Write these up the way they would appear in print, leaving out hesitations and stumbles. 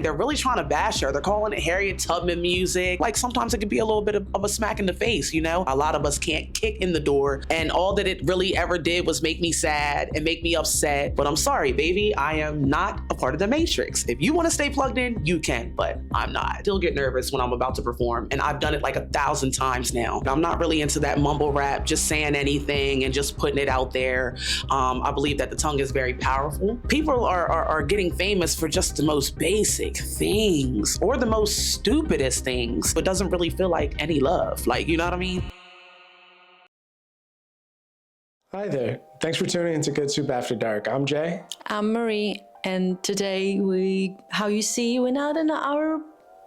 they're really trying to bash her. They're calling it Harriet Tubman music. Like sometimes it can be a little bit of a smack in the face, you know? A lot of us can't kick in the door, and all that it really ever did was make me sad and make me upset. But I'm sorry, baby, I am not a part of the Matrix. If you want to stay plugged in, you can, but I'm not. I still get nervous when I'm about to perform, and I've done it like 1,000 times now. I'm not really into that mumble rap, just saying anything and just putting it out there. I believe that the tongue is very powerful. People are getting famous for just the most basic things or the most stupidest things, but doesn't really feel like any love. Like, you know what I mean? Hi there. Thanks for tuning into Good Soup After Dark. I'm Jay. I'm Marie, and today how you see, we're not in our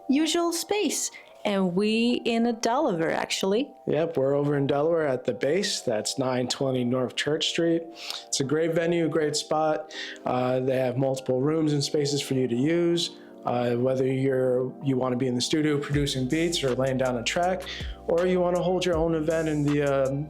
usual space, and we in Delaware, actually. Yep, we're over in Delaware at the base. That's 920 North Church Street. It's a great venue, great spot. They have multiple rooms and spaces for you to use. Whether you want to be in the studio producing beats or laying down a track, or you want to hold your own event in the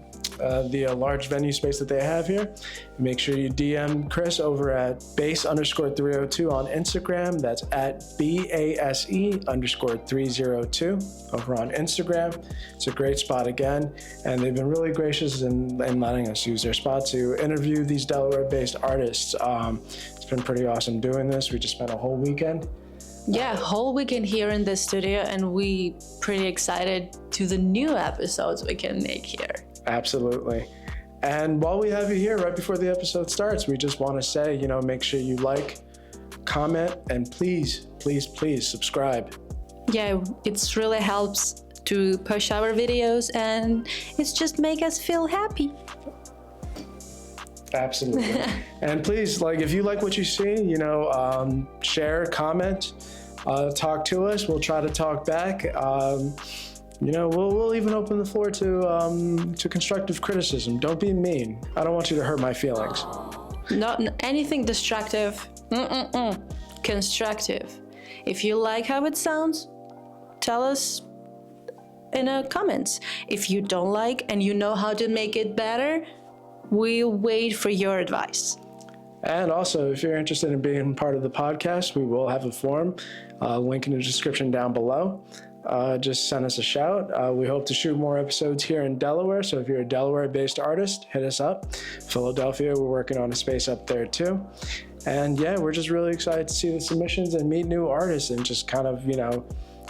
large venue space that they have here, make sure you DM Chris over at base_302 on Instagram. That's at BASE_302 over on Instagram. It's a great spot again, and they've been really gracious in letting us use their spot to interview these Delaware-based artists. It's been pretty awesome doing this. We just spent a whole weekend. Yeah, whole weekend here in the studio, and we pretty excited to the new episodes we can make here. Absolutely. And while we have you here, right before the episode starts, we just want to say, make sure you like, comment, and please, please, please subscribe. Yeah, it really helps to push our videos, and it's just make us feel happy. Absolutely. And please, if you like what you see, share, comment, talk to us. We'll try to talk back. We'll even open the floor to constructive criticism. Don't be mean. I don't want you to hurt my feelings. Not anything destructive. Constructive. If you like how it sounds, tell us in the comments. If you don't like and you know how to make it better, we'll wait for your advice. And also, if you're interested in being part of the podcast, we will have a form, link in the description down below. Just send us a shout. We hope to shoot more episodes here in Delaware, so if you're a Delaware-based artist, hit us up. Philadelphia, we're working on a space up there too. And yeah, we're just really excited to see the submissions and meet new artists and just kind of,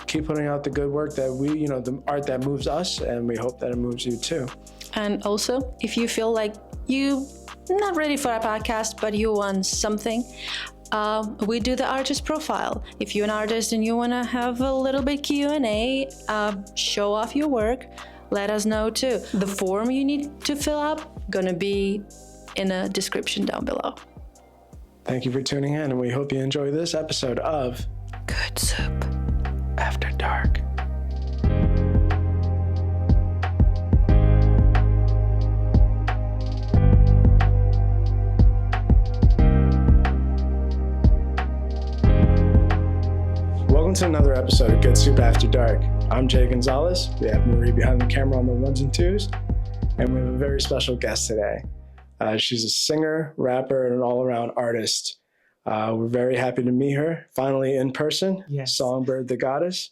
keep putting out the good work that the art that moves us, and we hope that it moves you too. And also, if you feel like you're not ready for a podcast, but you want something, we do the artist profile. If you're an artist and you want to have a little bit Q&A, show off your work, let us know too. The form you need to fill up gonna be in the description down below. Thank you for tuning in, and we hope you enjoy this episode of Good Soup After Dark. Welcome to another episode of Good Soup After Dark. I'm Jay Gonzalez. We have Marie behind the camera on the ones and twos, and we have a very special guest today. She's a singer, rapper, and an all-around artist. We're very happy to meet her, finally in person. Yes. Songbird The Goddess.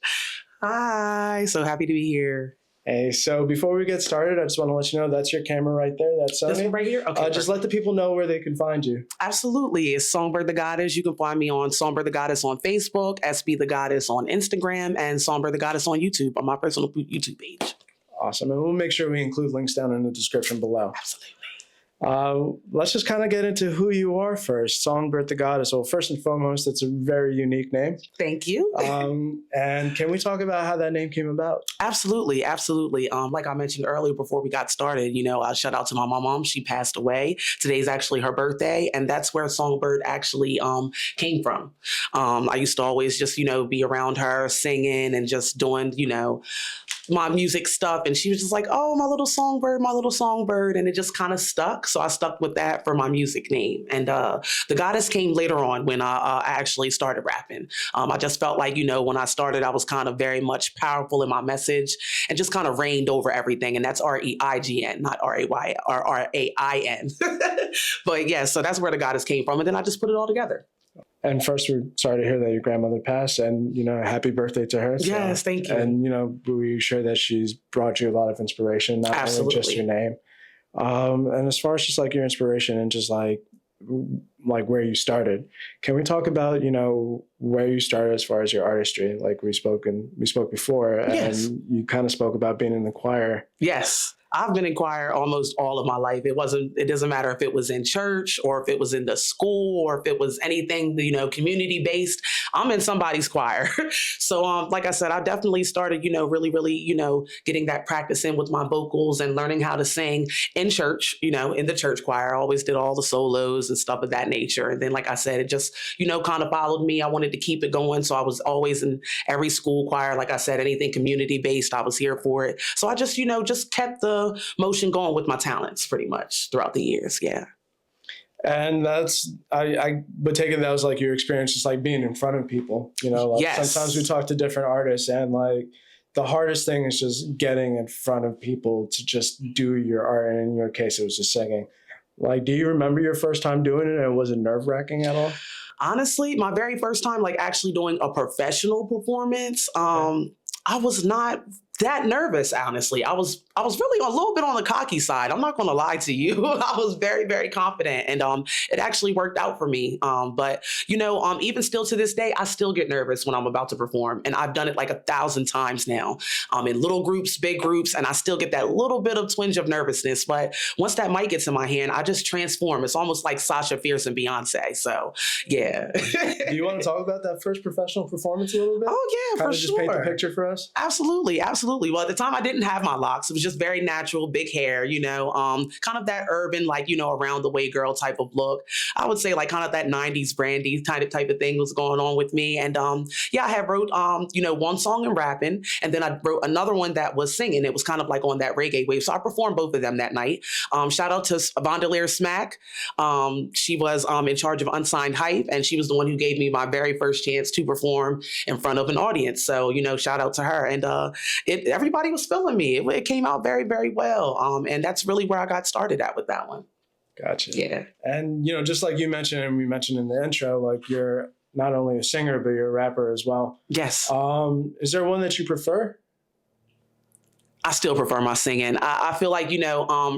Hi, so happy to be here. Hey, so before we get started, I just want to let you know that's your camera right there. That's Sony. This one right here? Okay. Just let the people know where they can find you. Absolutely. It's Songbird The Goddess. You can find me on Songbird The Goddess on Facebook, SB The Goddess on Instagram, and Songbird The Goddess on YouTube on my personal YouTube page. Awesome. And we'll make sure we include links down in the description below. Absolutely. Let's just kind of get into who you are first. Songbird The Goddess. Well, first and foremost, it's a very unique name. Thank you. And can we talk about how that name came about? Absolutely. Like I mentioned earlier before we got started, I shout out to my mom. She passed away. Today's actually her birthday, and that's where Songbird actually came from. I used to always just, be around her singing and just doing, my music stuff, and she was just like, oh, my little songbird, and it just kind of stuck. So I stuck with that for my music name. And The Goddess came later on when I actually started rapping. I just felt like, when I started, I was kind of very much powerful in my message and just kind of reigned over everything. And that's REIGN, not RAY or RAIN. But yeah, so that's where The Goddess came from. And then I just put it all together. And first, we're sorry to hear that your grandmother passed, and happy birthday to her. Yes, thank you. And we're sure that she's brought you a lot of inspiration, not only just your name. And as far as just like your inspiration and just like where you started, can we talk about where you started as far as your artistry? Like we spoke before, Yes. and you kind of spoke about being in the choir. Yes. I've been in choir almost all of my life. It doesn't matter if it was in church or if it was in the school or if it was anything, community based. I'm in somebody's choir. So, like I said, I definitely started, really, really, getting that practice in with my vocals and learning how to sing in church, in the church choir. I always did all the solos and stuff of that nature. And then, like I said, it just, kind of followed me. I wanted to keep it going. So I was always in every school choir. Like I said, anything community based, I was here for it. So I just, just kept the motion going with my talents pretty much throughout the years. Yeah. And that's, I would take it that was like your experience just like being in front of people, Yes. Sometimes we talk to different artists and like the hardest thing is just getting in front of people to just do your art. And in your case, it was just singing. Like, do you remember your first time doing it? And was it nerve wracking at all? Honestly, my very first time, like actually doing a professional performance, I was not that nervous, honestly. I was really a little bit on the cocky side. I'm not going to lie to you. I was very, very confident, and it actually worked out for me. But even still to this day, I still get nervous when I'm about to perform, and I've done it like 1,000 times now, in little groups, big groups, and I still get that little bit of twinge of nervousness. But once that mic gets in my hand, I just transform. It's almost like Sasha Fierce and Beyonce. So yeah. Do you want to talk about that first professional performance a little bit? Oh yeah, kind for of just sure. paint the picture for us. Absolutely. Well, at the time I didn't have my locks. It was just very natural, big hair, kind of that urban, like, around the way girl type of look. I would say like kind of that 90s brandy type of thing was going on with me. And I had wrote, one song in rapping, and then I wrote another one that was singing. It was kind of like on that reggae wave. So I performed both of them that night. Shout out to Vondelier Smack. She was in charge of Unsigned Hype, and she was the one who gave me my very first chance to perform in front of an audience. So, shout out to her. And everybody was feeling me. It came out very, very well. And that's really where I got started at with that one. Gotcha. Yeah. And, just like you mentioned, and we mentioned in the intro, like you're not only a singer, but you're a rapper as well. Yes. Is there one that you prefer? I still prefer my singing. I feel like,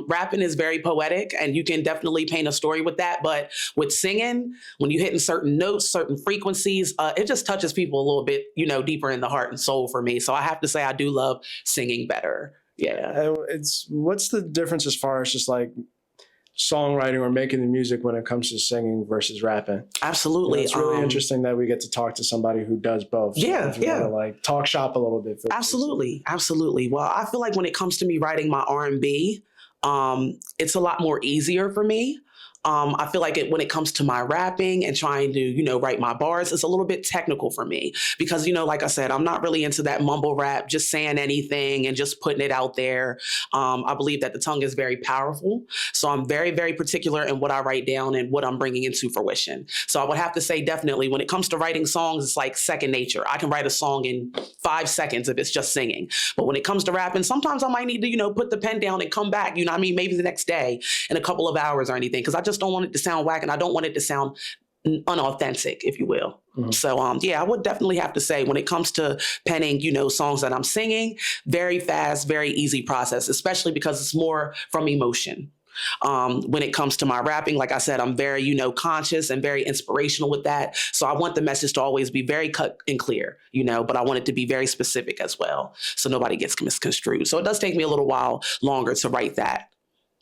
rapping is very poetic and you can definitely paint a story with that. But with singing, when you're hitting certain notes, certain frequencies, it just touches people a little bit, deeper in the heart and soul for me. So I have to say I do love singing better. Yeah. What's the difference as far as just like songwriting or making the music when it comes to singing versus rapping? Absolutely. It's really interesting that we get to talk to somebody who does both. So yeah. Want to like talk shop a little bit. Absolutely. Well, I feel like when it comes to me writing my R&B, it's a lot more easier for me. I feel like when it comes to my rapping and trying to, write my bars, it's a little bit technical for me because, like I said, I'm not really into that mumble rap, just saying anything and just putting it out there. I believe that the tongue is very powerful. So I'm very, very particular in what I write down and what I'm bringing into fruition. So I would have to say definitely when it comes to writing songs, it's like second nature. I can write a song in 5 seconds if it's just singing. But when it comes to rapping, sometimes I might need to, put the pen down and come back, maybe the next day in a couple of hours or anything, because I just don't want it to sound whack and I don't want it to sound unauthentic, if you will. Mm-hmm. So, I would definitely have to say when it comes to penning, songs that I'm singing, very fast, very easy process, especially because it's more from emotion. When it comes to my rapping, like I said, I'm very, conscious and very inspirational with that. So I want the message to always be very cut and clear, but I want it to be very specific as well. So nobody gets misconstrued. So it does take me a little while longer to write that.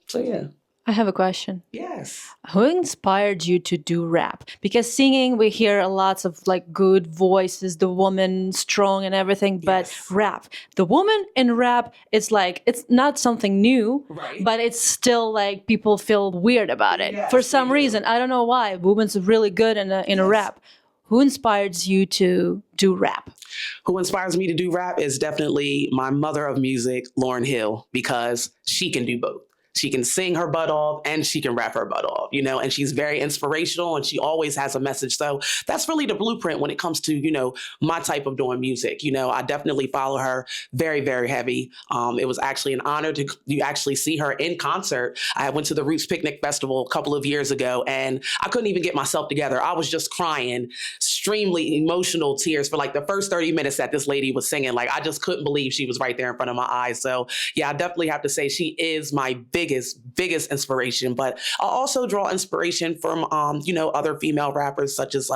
So, yeah. I have a question. Yes. Who inspired you to do rap? Because singing, we hear lots of like good voices, the woman strong and everything, but Yes. rap, the woman in rap, it's like, it's not something new, Right. but it's still like people feel weird about it. Yes, For some they do. reason, I don't know why. Women's really good in a Yes. rap. Who inspires you to do rap? Who inspires me to do rap is definitely my mother of music, Lauryn Hill, because she can do both. She can sing her butt off and she can rap her butt off, you know, and she's very inspirational and she always has a message. So that's really the blueprint when it comes to, you know, my type of doing music. You know, I definitely follow her very, very heavy. It was actually an honor to actually see her in concert. I went to the Roots Picnic Festival a couple of years ago and I couldn't even get myself together. I was just crying, extremely emotional tears for like the first 30 minutes that this lady was singing. Like, I just couldn't believe she was right there in front of my eyes. So yeah, I definitely have to say she is my biggest inspiration. But I also draw inspiration from, you know, other female rappers such as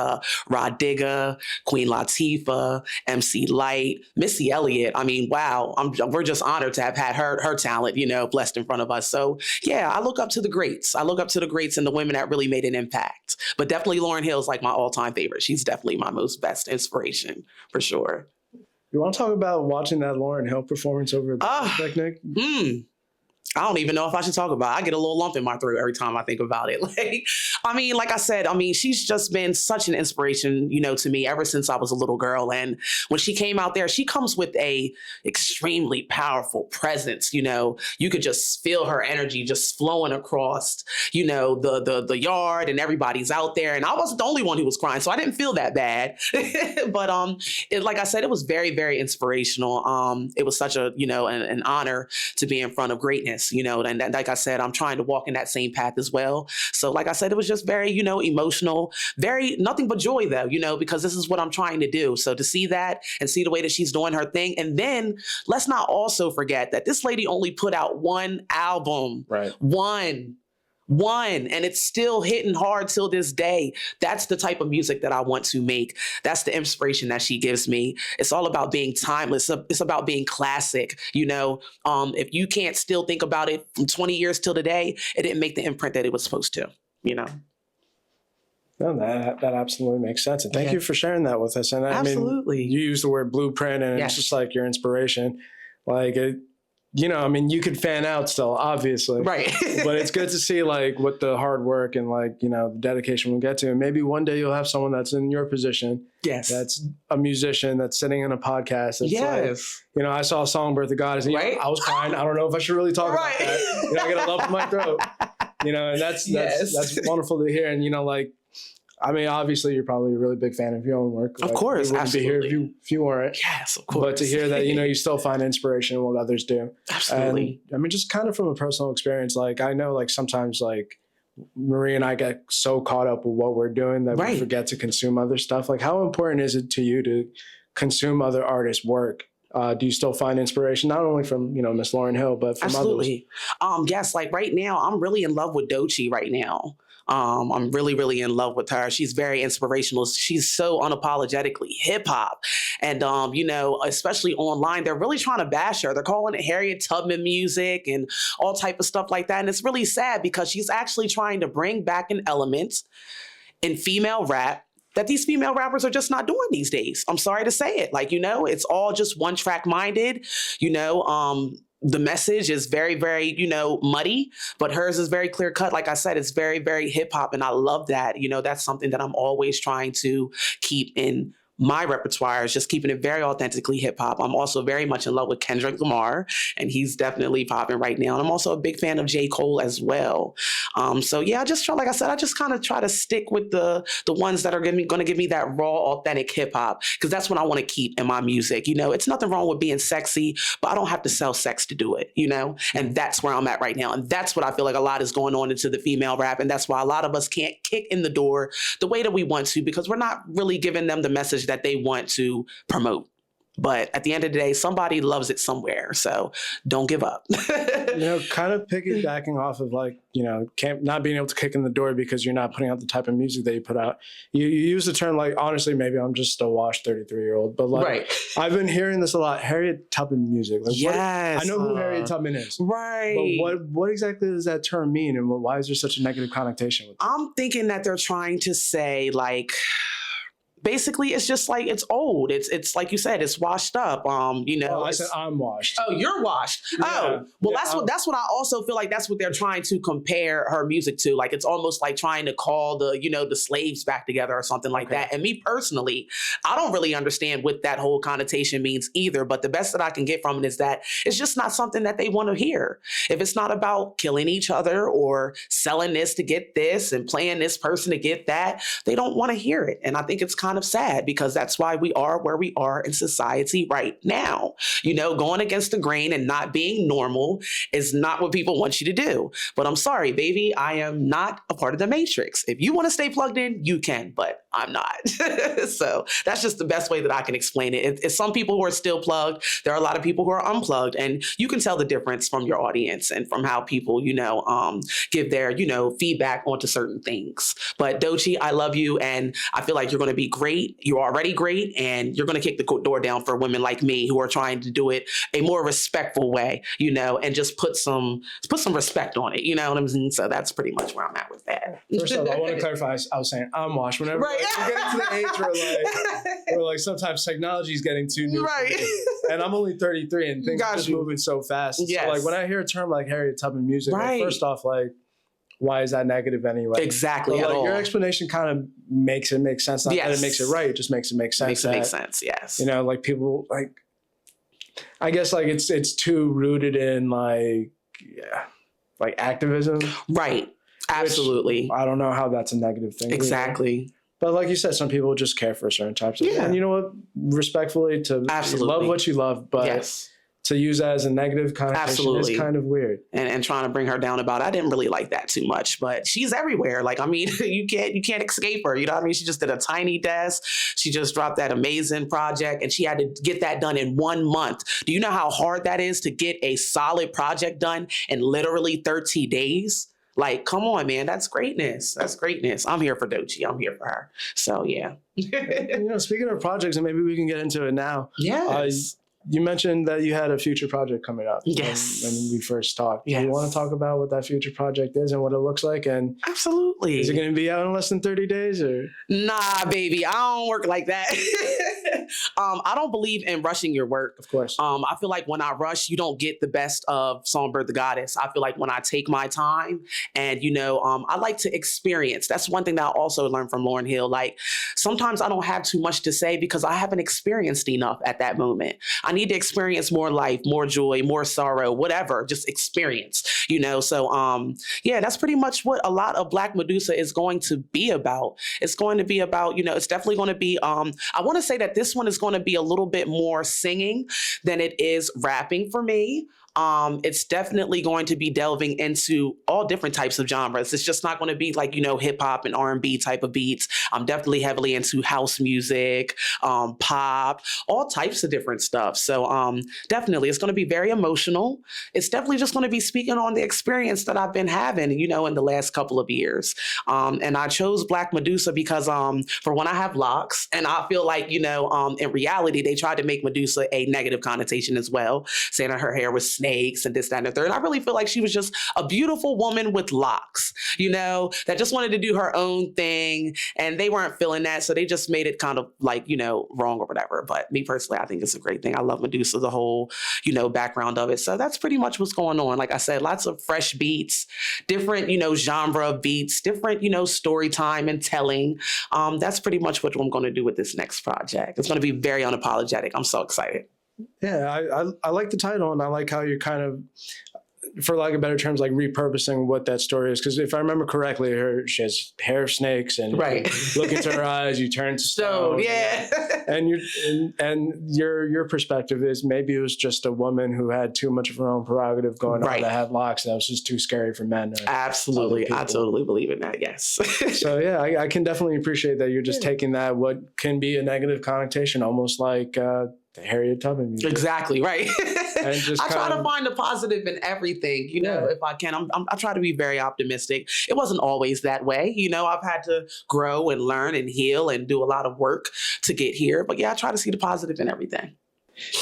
Rod Digger, Queen Latifah, MC Lyte, Missy Elliott. I mean, wow, we're just honored to have had her talent, you know, blessed in front of us. So yeah, I look up to the greats. I look up to the greats and the women that really made an impact. But definitely Lauryn Hill is like my all-time favorite. She's definitely my best inspiration for sure. You want to talk about watching that Lauryn Hill performance over at the picnic? I don't even know if I should talk about it. I get a little lump in my throat every time I think about it. Like I said, she's just been such an inspiration, you know, to me ever since I was a little girl. And when she came out there, she comes with a extremely powerful presence. You know, you could just feel her energy just flowing across, you know, the yard, and everybody's out there. And I wasn't the only one who was crying, so I didn't feel that bad. But like I said, it was very, very inspirational. It was such a, you know, an honor to be in front of greatness. You know, and like I said, I'm trying to walk in that same path as well. So like I said, it was just very, you know, emotional, very nothing but joy though, you know, because this is what I'm trying to do. So to see that and see the way that she's doing her thing. And then let's not also forget that this lady only put out one album, right? One, and it's still hitting hard till this day. That's the type of music that I want to make. That's the inspiration that she gives me. It's all about being timeless. It's about being classic. You know, if you can't still think about it from 20 years till today, it didn't make the imprint that it was supposed to, you know? No, that absolutely makes sense. And thank you for sharing that with us. And absolutely. I mean, you use the word blueprint and it's just like your inspiration. Like, you know, I mean, you could fan out still, obviously. Right. But it's good to see, like, what the hard work and, like, you know, the dedication we'll get to. And maybe one day you'll have someone that's in your position. Yes. That's a musician that's sitting in a podcast. That's like, you know, I saw Songbird The Goddess. And, I was crying. I don't know if I should really talk about that. You know, I get a lump in my throat. You know, and that's wonderful to hear. And, you know, like, I mean, obviously, you're probably a really big fan of your own work. Of course, you wouldn't be here if you weren't. Yes, of course. But to hear that, you know, you still find inspiration in what others do. Absolutely. And, I mean, just kind of from a personal experience, like, I know, like, sometimes, like, Marie and I get so caught up with what we're doing that we forget to consume other stuff. Like, how important is it to you to consume other artists' work? Do you still find inspiration, not only from, you know, Miss Lauryn Hill, but from others? Yes, like right now, I'm really in love with Doechii right now. I'm really, really in love with her. She's very inspirational. She's so unapologetically hip hop. And, you know, especially online, they're really trying to bash her. They're calling it Harriet Tubman music and all type of stuff like that. And it's really sad because she's actually trying to bring back an element in female rap that these female rappers are just not doing these days. I'm sorry to say it. Like, you know, it's all just one track minded, you know, the message is very, very, you know, muddy, but hers is very clear cut. Like I said, it's very, very hip hop. And I love that. You know, that's something that I'm always trying to keep in my repertoire, is just keeping it very authentically hip hop. I'm also very much in love with Kendrick Lamar, and he's definitely popping right now. And I'm also a big fan of J. Cole as well. So yeah, I just try, like I said, I just kind of try to stick with the ones that are going to give me that raw, authentic hip hop, because that's what I want to keep in my music. You know, it's nothing wrong with being sexy, but I don't have to sell sex to do it, you know? And that's where I'm at right now. And that's what I feel like a lot is going on into the female rap. And that's why a lot of us can't kick in the door the way that we want to, because we're not really giving them the message that they want to promote. But at the end of the day, somebody loves it somewhere. So don't give up. You know, kind of piggybacking off of, like, you know, not being able to kick in the door because you're not putting out the type of music that you put out. You use the term, like, honestly, maybe I'm just a washed 33-year-old, but like, I've been hearing this a lot. Harriet Tubman music. Like, I know who Harriet Tubman is. Right. But what exactly does that term mean, and why is there such a negative connotation with it? I'm thinking that they're trying to say, like, basically it's just like it's old. It's like you said, it's washed up. You know, Oh, I said I'm washed. oh, you're washed. Yeah. Oh, well, Yeah, that's what I also feel like that's what they're trying to compare her music to. Like it's almost like trying to call the slaves back together or something like that. And me personally, I don't really understand what that whole connotation means either. But the best that I can get from it is that it's just not something that they want to hear. If it's not about killing each other or selling this to get this and playing this person to get that, they don't want to hear it. And I think it's kind of sad because that's why we are where we are in society right now. You know, going against the grain and not being normal is not what people want you to do. But I'm sorry, baby, I am not a part of the matrix. If you want to stay plugged in, you can, but I'm not. So that's just the best way that I can explain it. It's some people who are still plugged. There are a lot of people who are unplugged, and you can tell the difference from your audience and from how people, give their, feedback onto certain things. But Doechii, I love you, and I feel like you're going to be great. You're already great, and you're going to kick the door down for women like me who are trying to do it a more respectful way, and just put some respect on it. You know what I'm saying? So that's pretty much where I'm at with that. First off, I want to clarify. I was saying I'm washed. Whenever Right. we get into the age where like sometimes technology is getting too new. Right. And I'm only 33 and things are just moving so fast. Yes. So like when I hear a term like Harriet Tubman music, Right. like, first off, like, why is that negative anyway? Exactly. But, At like, all. your explanation kind of makes it make sense. Not that Yes. it makes it right, it just makes it make sense. Makes it make sense. Yes. Like people like, I guess like it's too rooted in like activism. Right. Absolutely. I don't know how that's a negative thing. Exactly. But like you said, some people just care for certain types of Yeah. And you know what? Respectfully, to Absolutely. love what you love, but Yes. to use that as a negative connotation Absolutely. is kind of weird. And trying to bring her down about it. I didn't really like that too much, but she's everywhere. Like, I mean, you can't escape her. You know what I mean? She just did a tiny desk. She just dropped that amazing project and she had to get that done in 1 month. Do you know how hard that is to get a solid project done in literally 30 days? Like, come on, man. That's greatness. That's greatness. I'm here for Doechii. I'm here for her. So, yeah. Speaking of projects, and maybe we can get into it now. Yes. You mentioned that you had a future project coming up. Yes. When we first talked. Yes. Do you want to talk about what that future project is and what it looks like? And Absolutely. is it going to be out in less than 30 days? Or Nah, baby. I don't work like that. I don't believe in rushing your work. Of course. I feel like when I rush, you don't get the best of Songbird the Goddess. I feel like when I take my time and, I like to experience. That's one thing that I also learned from Lauryn Hill. Like, sometimes I don't have too much to say because I haven't experienced enough at that moment. I need to experience more life, more joy, more sorrow, whatever, just experience, So, that's pretty much what a lot of Black Medusa is going to be about. It's going to be about, it's definitely going to be, I want to say that this one is going to be a little bit more singing than it is rapping for me. It's definitely going to be delving into all different types of genres. It's just not going to be like, hip hop and R&B type of beats. I'm definitely heavily into house music, pop, all types of different stuff. So definitely it's going to be very emotional. It's definitely just going to be speaking on the experience that I've been having, in the last couple of years. And I chose Black Medusa because for when I have locks, and I feel like, in reality, they tried to make Medusa a negative connotation as well, saying that her hair was snakes and this, that, and the third. And I really feel like she was just a beautiful woman with locks, that just wanted to do her own thing. And they weren't feeling that. So they just made it kind of like, wrong or whatever. But me personally, I think it's a great thing. I love Medusa, the whole, background of it. So that's pretty much what's going on. Like I said, lots of fresh beats, different, genre of beats, different, story time and telling. That's pretty much what I'm going to do with this next project. It's going to be very unapologetic. I'm so excited. Yeah, I like the title, and I like how you're kind of, for lack of better terms, like repurposing what that story is. Because if I remember correctly, she has hair of snakes, and Right. you look into her eyes, you turn to stone. yeah. And your perspective is maybe it was just a woman who had too much of her own prerogative going Right. on that had locks, and that was just too scary for men. Or Absolutely. other I people. totally believe in that. Yes. So yeah, I can definitely appreciate that you're just taking that what can be a negative connotation, almost like the Harriet Tubman music. Exactly. Right. And just I try kind to of- find the positive in everything, Yeah. if I can. I try to be very optimistic. It wasn't always that way. I've had to grow and learn and heal and do a lot of work to get here. But yeah, I try to see the positive in everything.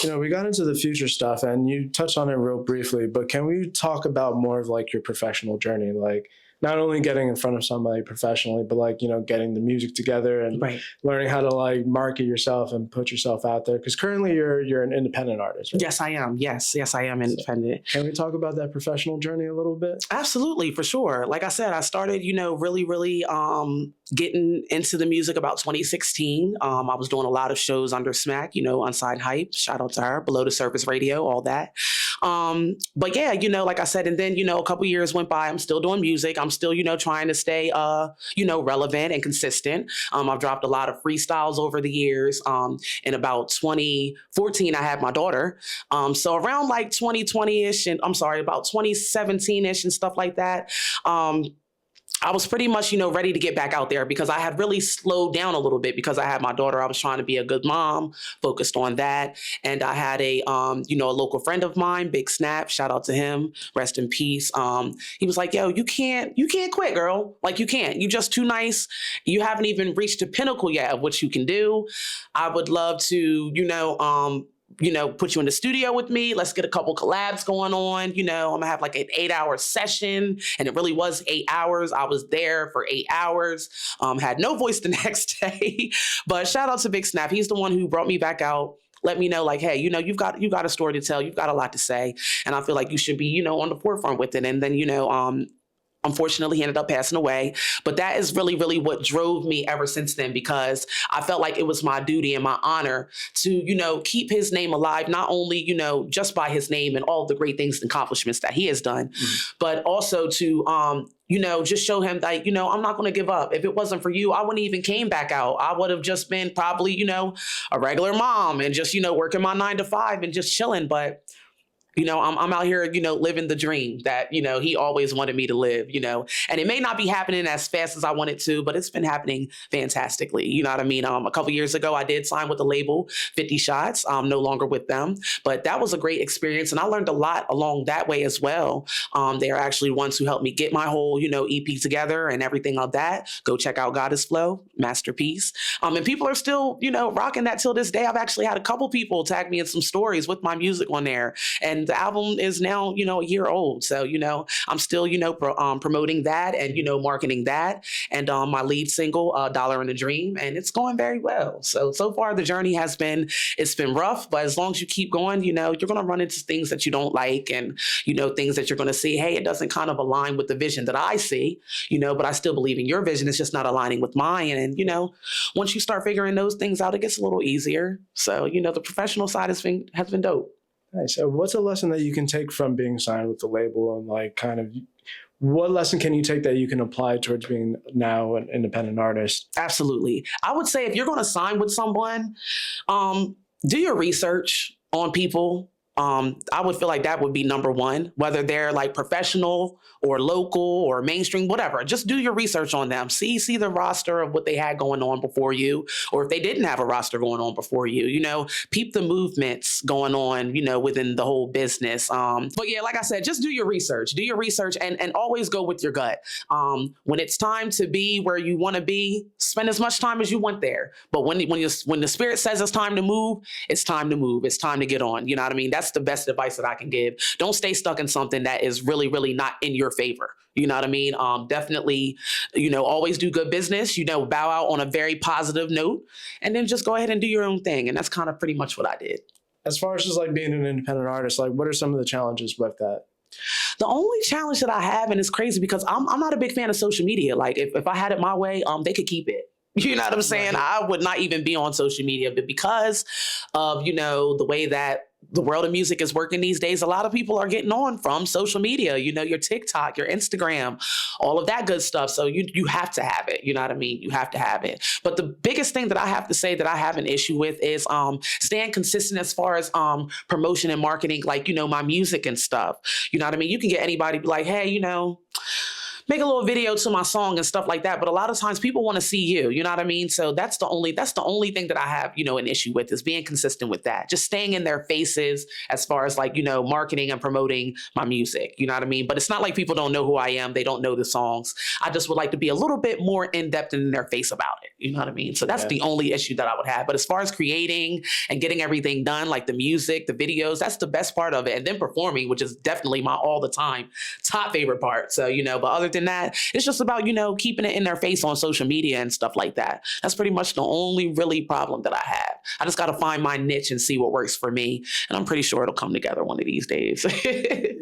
We got into the future stuff and you touched on it real briefly, but can we talk about more of like your professional journey? Like not only getting in front of somebody professionally, but like, getting the music together and Right. learning how to like market yourself and put yourself out there. Because currently you're an independent artist, right? Yes, I am. Yes, I am independent. Can we talk about that professional journey a little bit? Absolutely, for sure. Like I said, I started, really getting into the music about 2016. I was doing a lot of shows under Smack, Unsigned Hype, shout out to her, Below the Surface Radio, all that. But yeah, like I said, and then, a couple years went by, I'm still doing music. I'm still, trying to stay, relevant and consistent. I've dropped a lot of freestyles over the years. In about 2014, I had my daughter. So around like 2020-ish, and I'm sorry, about 2017-ish and stuff like that. I was pretty much, ready to get back out there because I had really slowed down a little bit because I had my daughter. I was trying to be a good mom, focused on that. And I had a local friend of mine, Big Snap, shout out to him, rest in peace. He was like, yo, you can't quit, girl. Like, you can't. You just too nice. You haven't even reached the pinnacle yet of what you can do. I would love to, put you in the studio with me. Let's get a couple collabs going on. I'm gonna have like an 8-hour session. And it really was 8 hours. I was there for 8 hours. Had no voice the next day. But shout out to Big Snap. He's the one who brought me back out. Let me know, like, hey, you've got a story to tell. You've got a lot to say. And I feel like you should be, on the forefront with it. And then, unfortunately, he ended up passing away. But that is really, really what drove me ever since then, because I felt like it was my duty and my honor to, keep his name alive, not only, just by his name and all the great things and accomplishments that he has done, but also to, just show him that, I'm not going to give up. If it wasn't for you, I wouldn't even came back out. I would have just been probably, a regular mom and just, working my 9 to 5 and just chilling. But I'm out here, living the dream that, he always wanted me to live, and it may not be happening as fast as I want it to, but it's been happening fantastically. You know what I mean? A couple years ago, I did sign with the label 50 Shots. I'm no longer with them, but that was a great experience. And I learned a lot along that way as well. They are actually ones who helped me get my whole, EP together and everything of that. Go check out Goddess Flow, masterpiece. And people are still, rocking that till this day. I've actually had a couple people tag me in some stories with my music on there. And the album is now, a year old. So, I'm still, promoting that and, marketing that. And my lead single, Dollar in a Dream, and it's going very well. So far the journey it's been rough, but as long as you keep going, you're going to run into things that you don't like and, things that you're going to see, hey, it doesn't kind of align with the vision that I see, but I still believe in your vision. It's just not aligning with mine. And, once you start figuring those things out, it gets a little easier. So, the professional side has been dope. Nice. So what's a lesson that you can take from being signed with the label, and like kind of what lesson can you take that you can apply towards being now an independent artist? Absolutely. I would say if you're going to sign with someone, do your research on people. I would feel like that would be number one, whether they're like professional or local or mainstream, whatever. Just do your research on them. See the roster of what they had going on before you, or if they didn't have a roster going on before you, peep the movements going on, within the whole business. But yeah, like I said, just do your research and always go with your gut. When it's time to be where you want to be, spend as much time as you want there. But when the spirit says it's time to move, it's time to move. It's time to get on. You know what I mean? That's the best advice that I can give. Don't stay stuck in something that is really, really not in your favor. You know what I mean? Definitely, always do good business, bow out on a very positive note, and then just go ahead and do your own thing. And that's kind of pretty much what I did. As far as just like being an independent artist, like what are some of the challenges with that? The only challenge that I have, and it's crazy because I'm not a big fan of social media. Like if I had it my way, they could keep it. You know what I'm saying? Right. I would not even be on social media, but because of, the way that the world of music is working these days, a lot of people are getting on from social media, your TikTok, your Instagram, all of that good stuff. So you have to have it. You know what I mean? You have to have it. But the biggest thing that I have to say that I have an issue with is staying consistent as far as promotion and marketing, like, my music and stuff. You know what I mean? You can get anybody be like, hey, make a little video to my song and stuff like that. But a lot of times people want to see you know what I mean? So that's the only thing that I have, an issue with, is being consistent with that. Just staying in their faces as far as like, marketing and promoting my music, you know what I mean? But it's not like people don't know who I am. They don't know the songs. I just would like to be a little bit more in-depth in their face about it. You know what I mean? So that's the only issue that I would have. But as far as creating and getting everything done, like the music, the videos, that's the best part of it. And then performing, which is definitely my all the time top favorite part. So, but other than and that. It's just about, keeping it in their face on social media and stuff like that. That's pretty much the only really problem that I have. I just got to find my niche and see what works for me. And I'm pretty sure it'll come together one of these days.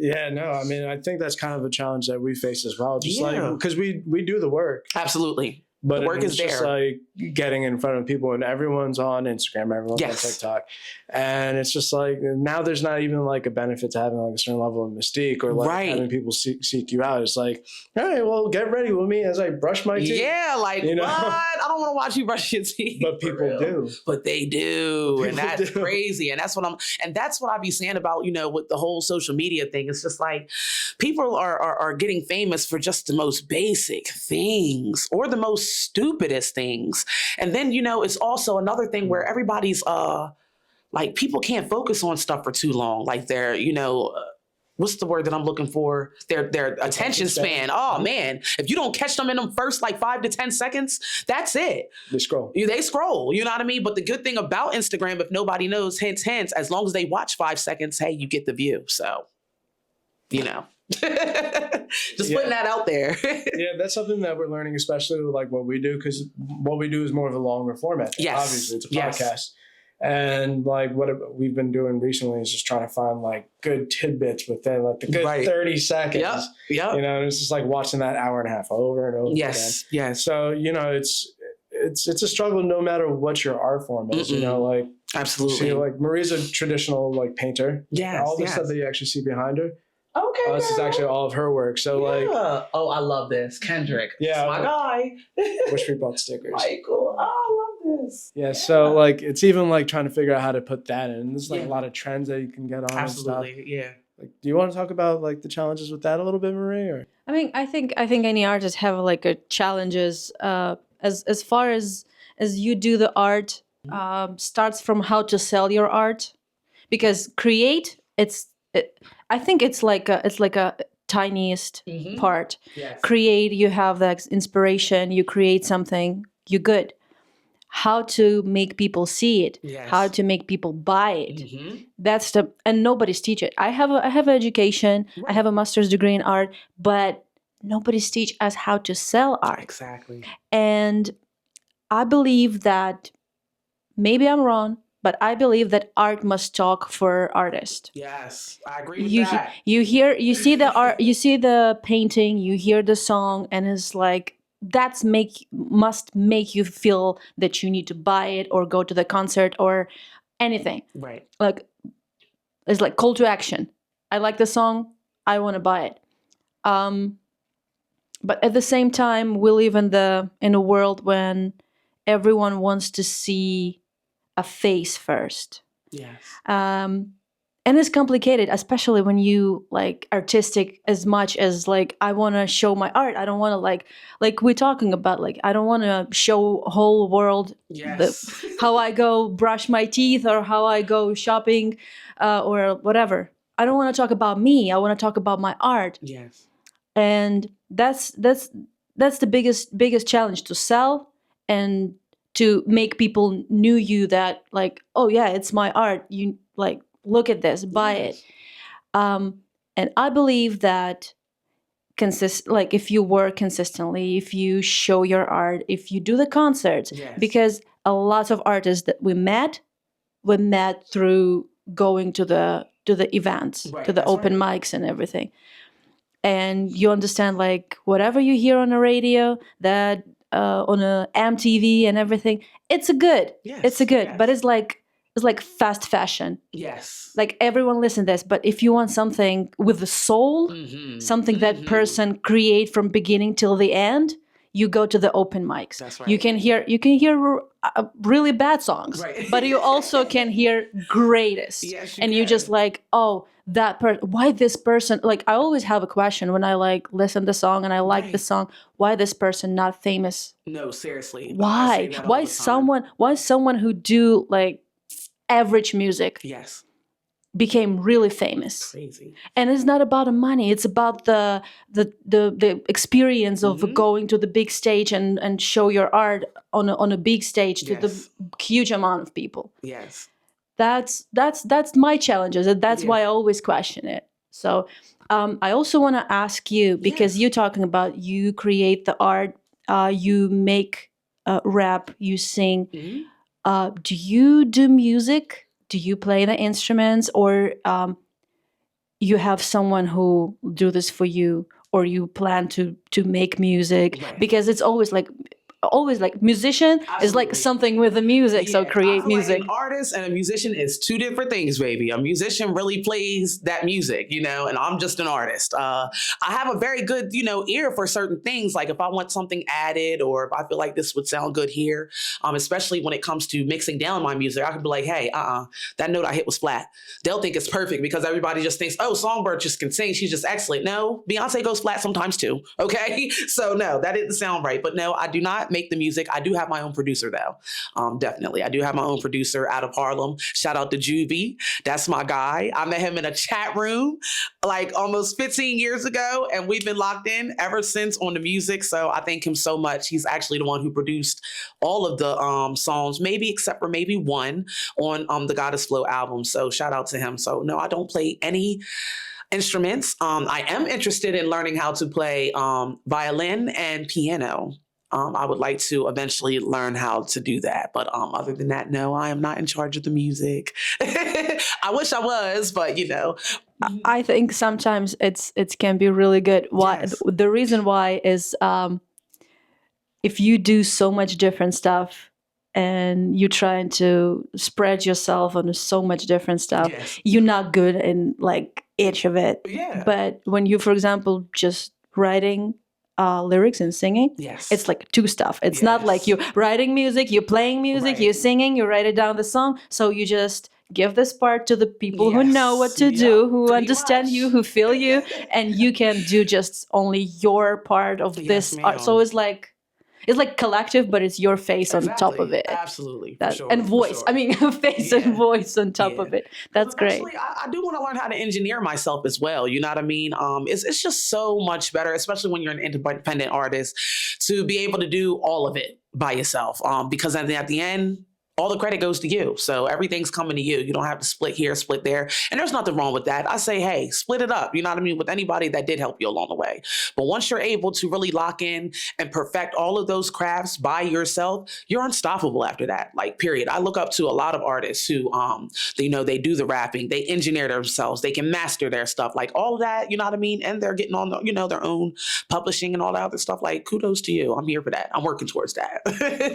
Yeah, no, I mean, I think that's kind of a challenge that we face as well. Just because we do the work. Absolutely. But the work it's is just there. like getting in front of people, and everyone's on Instagram, everyone's on TikTok. And it's just like, now there's not even like a benefit to having like a certain level of mystique or like having people seek you out. It's like, all right, well, get ready with me as I brush my teeth. Yeah, like, what? I don't want to watch you brush your teeth. But people do. But they do. People and that's do. crazy. And that's what I be saying about, with the whole social media thing. It's just like people are getting famous for just the most basic things or the most stupidest things. And then, it's also another thing where everybody's like, people can't focus on stuff for too long. Like they're, what's the word that I'm looking for? Their attention span. Oh man, if you don't catch them in them first like 5 to 10 seconds, that's it. They scroll. They scroll. You know what I mean? But the good thing about Instagram, if nobody knows, hint, as long as they watch 5 seconds, hey, you get the view. So, just putting that out there. Yeah, that's something that we're learning, especially with like what we do, because what we do is more of a longer format. Yes. Obviously, it's a podcast. And like what we've been doing recently is just trying to find like good tidbits within like the good 30 seconds. Yep. And it's just like watching that hour and a half over and over again. Yes. So, it's a struggle no matter what your art form is, like. Absolutely. See, like Marie's a traditional like painter. Yes. All the stuff that you actually see behind her. Okay. This is actually all of her work. So like, oh, I love this. Kendrick. Yeah. That's my guy. Wish we bought stickers. Michael. Oh, I love this. Yeah. So like, it's even like trying to figure out how to put that in. There's like a lot of trends that you can get on. Absolutely. And stuff. Yeah. Like, do you want to talk about like the challenges with that a little bit, Marie? Or I mean, I think any artist have like a challenges as far as you do the art, starts from how to sell your art, because create I think it's like a tiniest part. Yes. Create, you have that inspiration, you create something, you're good. How to make people see it, how to make people buy it. That's and nobody's teach it. I have an education, I have a master's degree in art, but nobody's teach us how to sell art. Exactly. And I believe that, maybe I'm wrong, but I believe that art must talk for artists. Yes, I agree with that. You see the art, you see the painting, you hear the song, and it's like must make you feel that you need to buy it or go to the concert or anything. Right. Like it's like call to action. I like the song, I want to buy it. But at the same time, we live in a world when everyone wants to see a face first. Yes. And it's complicated, especially when you like artistic as much as like, I want to show my art. I don't want to like we're talking about, like, I don't want to show whole world how I go brush my teeth or how I go shopping or whatever. I don't want to talk about me. I want to talk about my art. Yes. And that's the biggest challenge, to sell and to make people knew you, that like, oh yeah, it's my art. You like, look at this, buy it. And I believe that like if you work consistently, if you show your art, if you do the concerts, because a lot of artists that we met through going to the events, to the open mics and everything. And you understand, like, whatever you hear on the radio, that on a MTV and everything, it's a good, but it's like fast fashion. Yes. Like everyone listen to this, but if you want something with the soul, something that person create from beginning till the end, you go to the open mics. That's right. You can hear really bad songs, but you also can hear greatest. Yes, you just like, oh, that person. Why this person? Like, I always have a question when I like listen to the song and I like the song. Why this person not famous? No, seriously. Why? Why someone who do like average music became really famous? Crazy. And it's not about the money, it's about the experience of going to the big stage and show your art on a big stage to the huge amount of people. Yes. That's my challenges, and that's why I always question it. So I also want to ask you, because you're talking about you create the art, you make rap, you sing. Do you do music? Do you play the instruments, or you have someone who do this for you, or you plan to make music? Right. Because it's always like musician is like Absolutely. something with the music, so Yeah, create I feel music. Like an artist and a musician is two different things, baby. A musician really plays that music, you know, and I'm just an artist. I have a very good, you know, ear for certain things. Like if I want something added, or if I feel like this would sound good here, especially when it comes to mixing down my music, I could be like, hey, that note I hit was flat. They'll think it's perfect because everybody just thinks, oh, Songbird just can sing. She's just excellent. No, Beyonce goes flat sometimes too. Okay. So no, that didn't sound right. But no, I do not make the music. I do have my own producer though. Definitely. I do have my own producer out of Harlem. Shout out to Juvie. That's my guy. I met him in a chat room like almost 15 years ago, and we've been locked in ever since on the music. So I thank him so much. He's actually the one who produced all of the songs, maybe except for maybe one on the Goddess Flow album. So shout out to him. So no, I don't play any instruments. I am interested in learning how to play violin and piano. I would like to eventually learn how to do that. But other than that, no, I am not in charge of the music. I wish I was, but you know. I think sometimes it can be really good. Why? Yes. The reason why is if you do so much different stuff and you're trying to spread yourself on so much different stuff, Yes. you're not good in like each of it. Yeah. But when you, for example, just writing lyrics and singing, Yes. it's like two stuff. It's not like you're writing music, you're playing music, Right. you're singing, you write it down the song. So you just give this part to the people who know what to Yes. do, Yeah, who pretty understand much. you, who feel you, and you can do just only your part of Yes, this art. ma'am. So it's like collective, but it's your face on top of it. Absolutely. For That, sure, and for voice. sure. I mean, face and voice on top Yeah. of it. That's great. Actually, I do want to learn how to engineer myself as well. You know what I mean? It's just so much better, especially when you're an independent artist, to be able to do all of it by yourself. Because at the end, all the credit goes to you. So everything's coming to you. You don't have to split here, split there. And there's nothing wrong with that. I say, hey, split it up. You know what I mean? With anybody that did help you along the way. But once you're able to really lock in and perfect all of those crafts by yourself, you're unstoppable after that. Like, period. I look up to a lot of artists who, they do the rapping, they engineer themselves, they can master their stuff, like all of that, you know what I mean? And they're getting on, their own publishing and all that other stuff. Like, kudos to you. I'm here for that. I'm working towards that.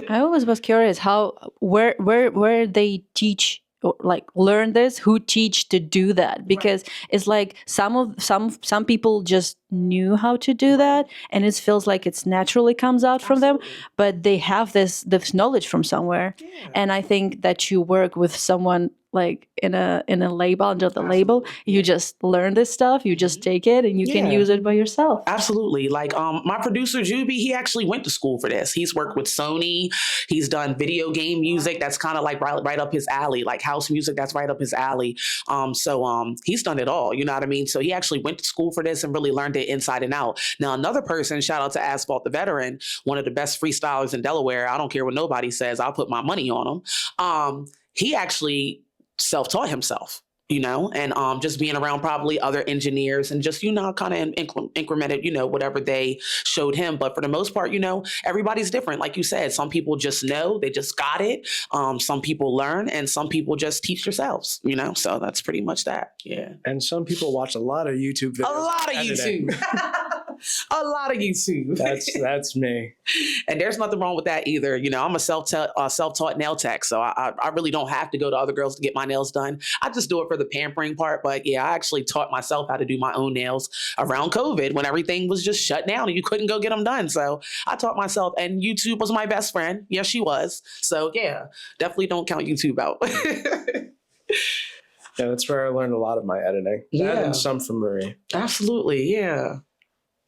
I always was curious where they teach or like learn this, who teach to do that, because it's like some people just knew how to do that, and it feels like it's naturally comes out from them, but they have this knowledge from somewhere. And I think that you work with someone like in a label, under the label, you just learn this stuff, you just take it and you can use it by yourself. Absolutely. Like my producer Juby, he actually went to school for this. He's worked with Sony. He's done video game music. That's kind of like right up his alley, like house music. That's right up his alley. So he's done it all. You know what I mean? So he actually went to school for this and really learned it inside and out. Now, another person, shout out to Asphalt the Veteran, one of the best freestylers in Delaware. I don't care what nobody says. I'll put my money on him. He actually self-taught himself, and just being around probably other engineers and just, kind of incremented, whatever they showed him. But for the most part, everybody's different. Like you said, some people just know, they just got it. Some people learn and some people just teach themselves, so that's pretty much that. Yeah. And some people watch a lot of YouTube videos. A lot of YouTube. A lot of YouTube. That's me. And there's nothing wrong with that either. I'm a self-taught nail tech, so I really don't have to go to other girls to get my nails done. I just do it for the pampering part. But yeah, I actually taught myself how to do my own nails around COVID when everything was just shut down and you couldn't go get them done. So I taught myself, and YouTube was my best friend. Yes, she was. So yeah, definitely don't count YouTube out. Yeah, that's where I learned a lot of my editing. That and some from Marie. Absolutely, yeah.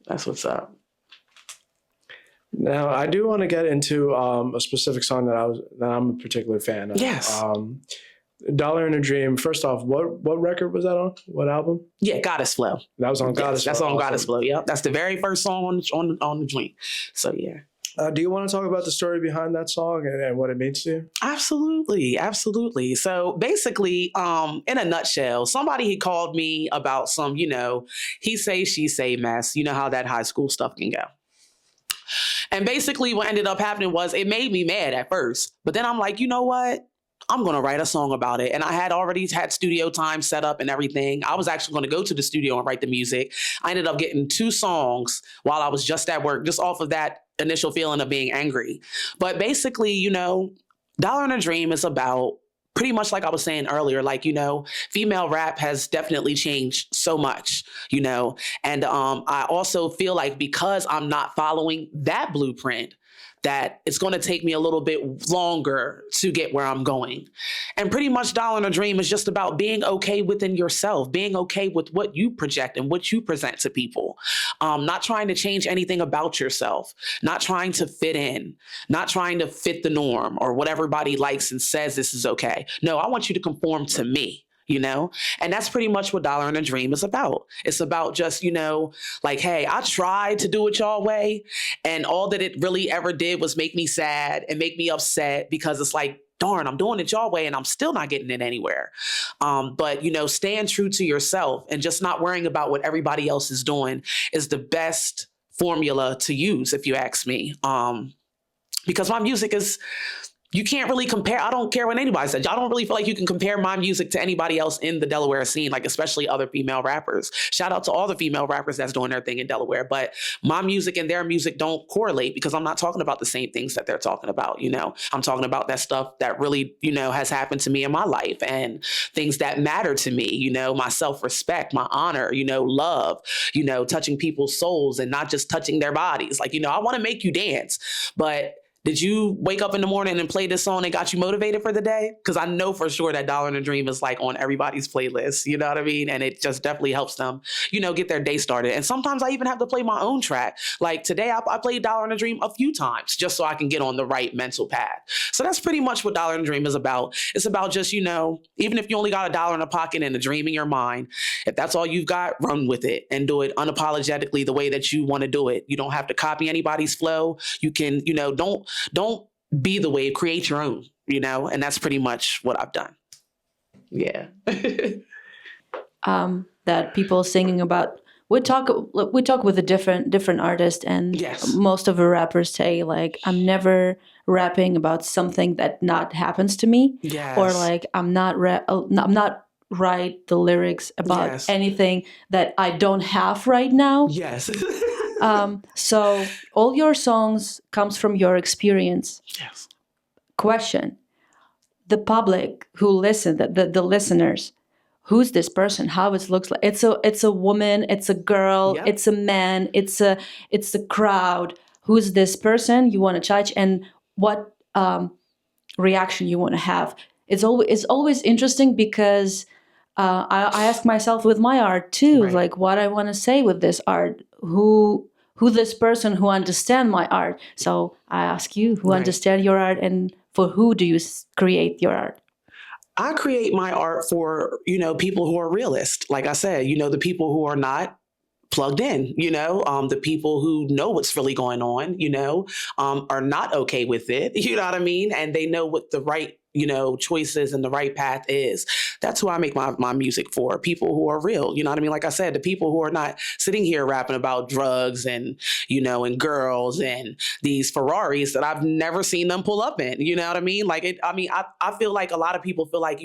That's what's up. Now, I do want to get into a specific song that I'm a particular fan of. Yes. Dollar in a Dream. First off, what record was that on? What album? Yeah, Goddess Flow. That was on Goddess Flow. That's on Goddess Flow. Yeah, that's the very first song on the joint. So yeah. Do you want to talk about the story behind that song and what it means to you? Absolutely, absolutely. So basically, in a nutshell, somebody had called me about some, he say, she say mess. You know how that high school stuff can go. And basically what ended up happening was it made me mad at first. But then I'm like, you know what? I'm going to write a song about it. And I had already had studio time set up and everything. I was actually going to go to the studio and write the music. I ended up getting 2 songs while I was just at work, just off of that initial feeling of being angry. But basically, Dollar and a Dream is about pretty much like I was saying earlier, female rap has definitely changed so much, and I also feel like because I'm not following that blueprint, that it's going to take me a little bit longer to get where I'm going. And pretty much Dollar and a Dream is just about being okay within yourself, being okay with what you project and what you present to people. Not trying to change anything about yourself, not trying to fit in, not trying to fit the norm or what everybody likes and says this is okay. No, I want you to conform to me. And that's pretty much what Dollar and a Dream is about. It's about just, hey, I tried to do it y'all way. And all that it really ever did was make me sad and make me upset because it's like, darn, I'm doing it y'all way and I'm still not getting it anywhere. But, staying true to yourself and just not worrying about what everybody else is doing is the best formula to use, if you ask me. Because my music is... You can't really compare. I don't care what anybody says. I don't really feel like you can compare my music to anybody else in the Delaware scene, especially other female rappers. Shout out to all the female rappers that's doing their thing in Delaware. But my music and their music don't correlate because I'm not talking about the same things that they're talking about. I'm talking about that stuff that really, has happened to me in my life and things that matter to me, my self-respect, my honor, love, touching people's souls and not just touching their bodies. I want to make you dance, but did you wake up in the morning and play this song and got you motivated for the day? Because I know for sure that Dollar and a Dream is on everybody's playlist, you know what I mean? And it just definitely helps them, get their day started. And sometimes I even have to play my own track. Like today, I played Dollar and a Dream a few times just so I can get on the right mental path. So that's pretty much what Dollar and a Dream is about. It's about just, even if you only got $1 in a pocket and a dream in your mind, if that's all you've got, run with it and do it unapologetically the way that you want to do it. You don't have to copy anybody's flow. You can, don't be the wave, create your own, and that's pretty much what I've done. Yeah. That people singing about, we talk with a different artist, and yes, most of the rappers say I'm never rapping about something that not happens to me, yes, or I'm not write the lyrics about yes, anything that I don't have right now. Yes. So all your songs comes from your experience. Yes. Question: the public who listen, the listeners, who's this person? How it looks like? It's a woman. It's a girl. Yep. It's a man. It's a crowd. Who's this person you want to judge, and what reaction you want to have? It's always interesting because I ask myself with my art too, right, what I want to say with this art. Who this person who understand my art. So I ask you, who right, understand your art, and for who do you create your art? I create my art for, people who are realist. Like I said, the people who are not plugged in, the people who know what's really going on, are not okay with it. You know what I mean? And they know what the right, choices and the right path is. That's who I make my music for. People who are real. You know what I mean? Like I said, the people who are not sitting here rapping about drugs and, and girls and these Ferraris that I've never seen them pull up in. You know what I mean? I feel like a lot of people feel like,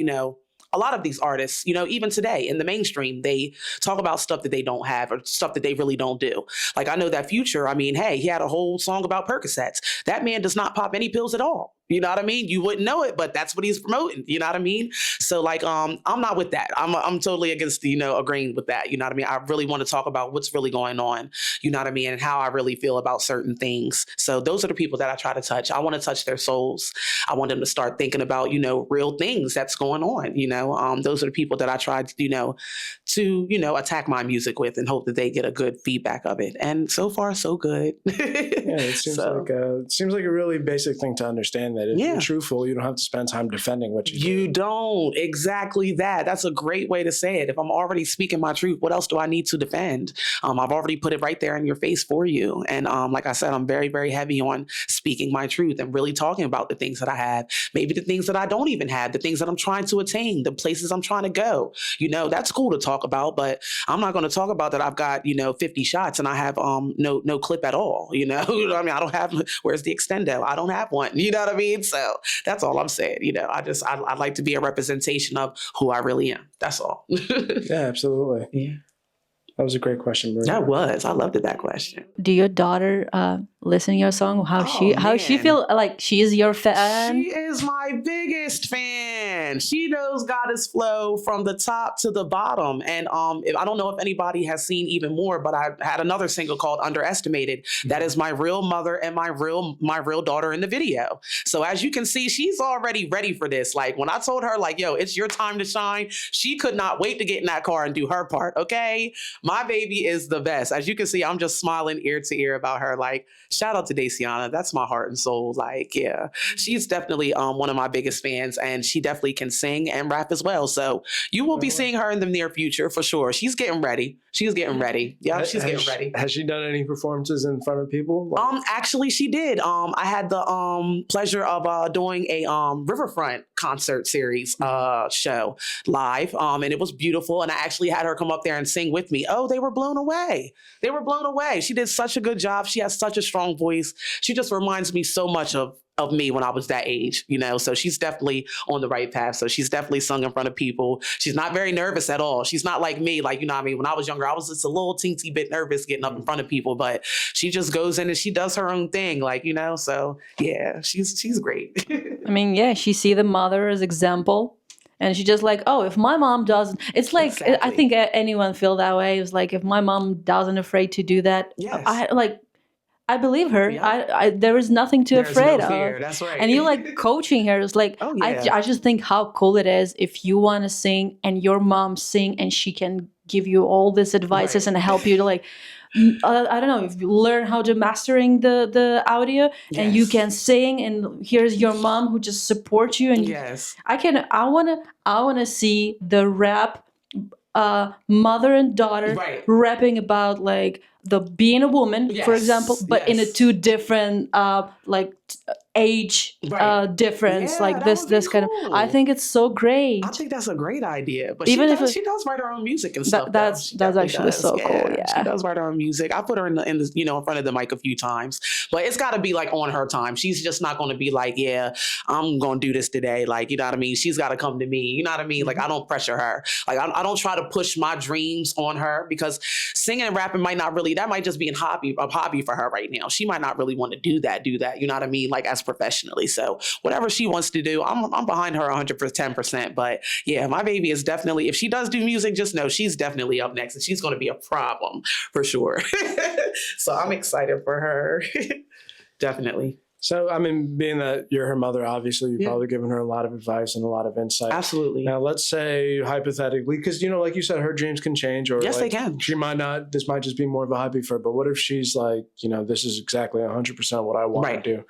a lot of these artists, even today in the mainstream, they talk about stuff that they don't have or stuff that they really don't do. I know that Future, hey, he had a whole song about Percocets. That man does not pop any pills at all. You know what I mean? You wouldn't know it, but that's what he's promoting. You know what I mean? So I'm not with that. I'm totally against, agreeing with that. You know what I mean? I really want to talk about what's really going on, you know what I mean? And how I really feel about certain things. So those are the people that I try to touch. I want to touch their souls. I want them to start thinking about, real things that's going on, those are the people that I try to attack my music with and hope that they get a good feedback of it. And so far, so good. Yeah, it seems like a really basic thing to understand it. If Yeah. you're truthful, you don't have to spend time defending what you do. You don't. Exactly that. That's a great way to say it. If I'm already speaking my truth, what else do I need to defend? I've already put it right there in your face for you. And like I said, I'm very, very heavy on speaking my truth and really talking about the things that I have, maybe the things that I don't even have, the things that I'm trying to attain, the places I'm trying to go. That's cool to talk about, but I'm not going to talk about that I've got, 50 shots and I have no clip at all. I mean, I don't have, where's the extendo? I don't have one. You know what I mean? So that's all I'm saying. I'd like to be a representation of who I really am. That's all. Yeah, absolutely. Yeah. That was a great question, Maria. That was. I loved that question. Do your daughter listen to your song? How she man. feel like she is your fan? She is my biggest fan. She knows Goddess Flow from the top to the bottom. And I don't know if anybody has seen even more, but I had another single called Underestimated. That is my real mother and my real daughter in the video. So as you can see, she's already ready for this. Like when I told her like, yo, it's your time to shine, she could not wait to get in that car and do her part. Okay. My baby is the best. As you can see, I'm just smiling ear to ear about her. Like, shout out to Daciana. That's my heart and soul. Like, yeah, she's definitely one of my biggest fans, and she definitely can sing and rap as well. So you will be seeing her in the near future for sure. She's getting ready. She's getting ready. Yeah, she's getting ready. Has she done any performances in front of people? Actually, she did. I had the pleasure of doing a Riverfront concert series show live, and it was beautiful. And I actually had her come up there and sing with me. Oh, they were blown away. They were blown away. She did such a good job. She has such a strong voice. She just reminds me so much of me when I was that age, so she's definitely on the right path. So she's definitely sung in front of people. She's not very nervous at all. She's not like me. Like, what I mean? When I was younger, I was just a little teensy bit nervous getting up in front of people, but she just goes in and she does her own thing. Like, so yeah, she's great. I mean, yeah, she see the mother as example. And she just like, oh, if my mom doesn't, it's like, Exactly. I think anyone feel that way. It's like, if my mom doesn't afraid to do that, Yes. I believe her. Yeah. There is nothing to There's afraid no fear. of. That's right. And you like coaching her. It's like, Oh, yeah. I just think how cool it is if you want to sing and your mom sing and she can give you all these advices Right. and help you to like, I don't know, if you learn how to mastering the audio and you Yes. can sing and here's your mom who just supports you and Yes. I wanna see the rap mother and daughter Right. rapping about like the being a woman, for Yes, example, but in a yes. two different age Right. difference, Yeah, like that this would be this kind of. cool. I think it's so great. I think that's a great idea. But Even if she does write her own music and stuff. though. that's She that's definitely actually so cool. Yeah. She does write her own music. I put her in front of the mic a few times, but it's got to be like on her time. She's just not going to be like, yeah, I'm going to do this today. Like, you know what I mean? She's got to come to me. You know what I mean? Like, I don't pressure her. Like, I don't try to push my dreams on her because singing and rapping that might just be a hobby for her right now. She might not really want to do that. You know what I mean? Like as professionally. So whatever she wants to do, I'm behind her 110%. But yeah, my baby is definitely, if she does do music, just know she's definitely up next and she's going to be a problem for sure. So I'm excited for her. Definitely. So, I mean, being that you're her mother, obviously, you've Yeah. probably given her a lot of advice and a lot of insight. Absolutely. Now, let's say hypothetically, because, like you said, her dreams can change. Or Yes, like, they can. She might not, this might just be more of a hobby for her. But what if she's like, this is exactly 100% what I want Right. to do?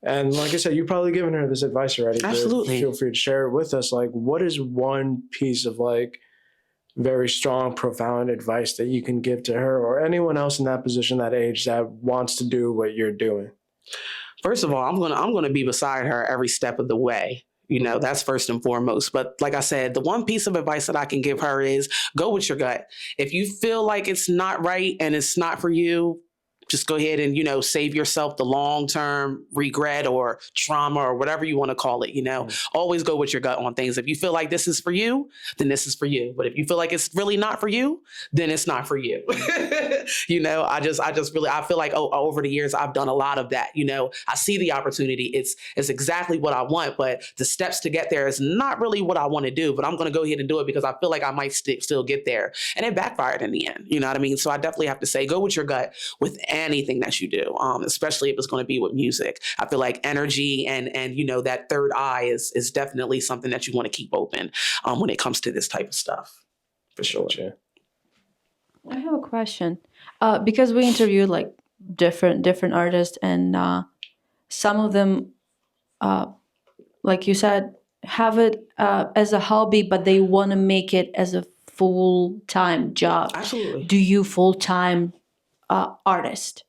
And like I said, you've probably given her this advice already. but Absolutely. Feel free to share it with us. Like, what is one piece of like very strong, profound advice that you can give to her or anyone else in that position, that age, that wants to do what you're doing? First of all, I'm gonna be beside her every step of the way. That's first and foremost. But like I said, the one piece of advice that I can give her is go with your gut. If you feel like it's not right and it's not for you, just go ahead and, save yourself the long-term regret or trauma or whatever you want to call it, always go with your gut on things. If you feel like this is for you, then this is for you. But if you feel like it's really not for you, then it's not for you. I feel like over the years, I've done a lot of that. I see the opportunity. It's exactly what I want, but the steps to get there is not really what I want to do, but I'm going to go ahead and do it because I feel like I might still get there. And it backfired in the end. You know what I mean? So I definitely have to say, go with your gut with anything that you do, especially if it's going to be with music. I feel like energy and that third eye is definitely something that you want to keep open when it comes to this type of stuff, for sure. Gotcha. I have a question because we interviewed like different artists and some of them like you said, have it as a hobby, but they want to make it as a full-time job. Absolutely. Do you full-time artist?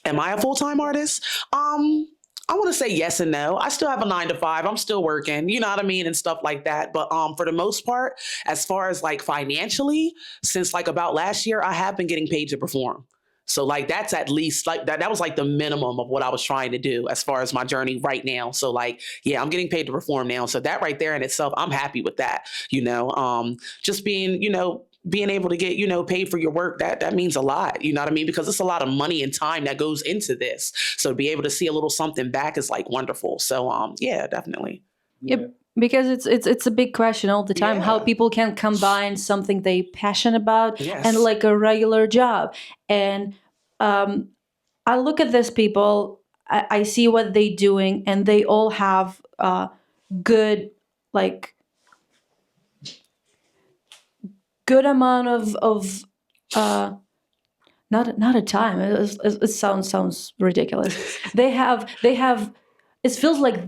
Am I a full-time artist? I want to say yes and no. I still have a 9 to 5. I'm still working, you know what I mean, and stuff like that. But for the most part, as far as like financially, since like about last year, I have been getting paid to perform. So like that's at least like that was like the minimum of what I was trying to do as far as my journey right now. So like, yeah, I'm getting paid to perform now. So that right there in itself, I'm happy with that, you know, just being, you know, being able to get, you know, paid for your work, that means a lot, you know what I mean? Because it's a lot of money and time that goes into this. So to be able to see a little something back is like wonderful. So yeah, definitely. Yep. Because it's a big question all the time, how people can combine something they passionate about and like a regular job. And I look at these people, I see what they doing, and they all have good, like, good amount of not a time. It sounds ridiculous. They have. It feels like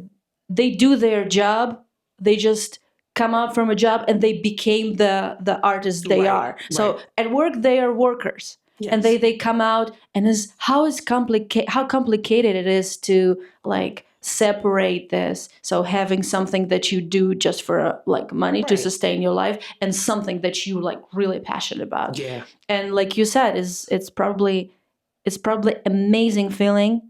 they do their job. They just come out from a job and they became the artists they are. So at work they are workers. Yes. And they come out, and how complicated it is to like separate this. So having something that you do just for like money to sustain your life, and something that you like really passionate about. Yeah. And like you said, it's probably amazing feeling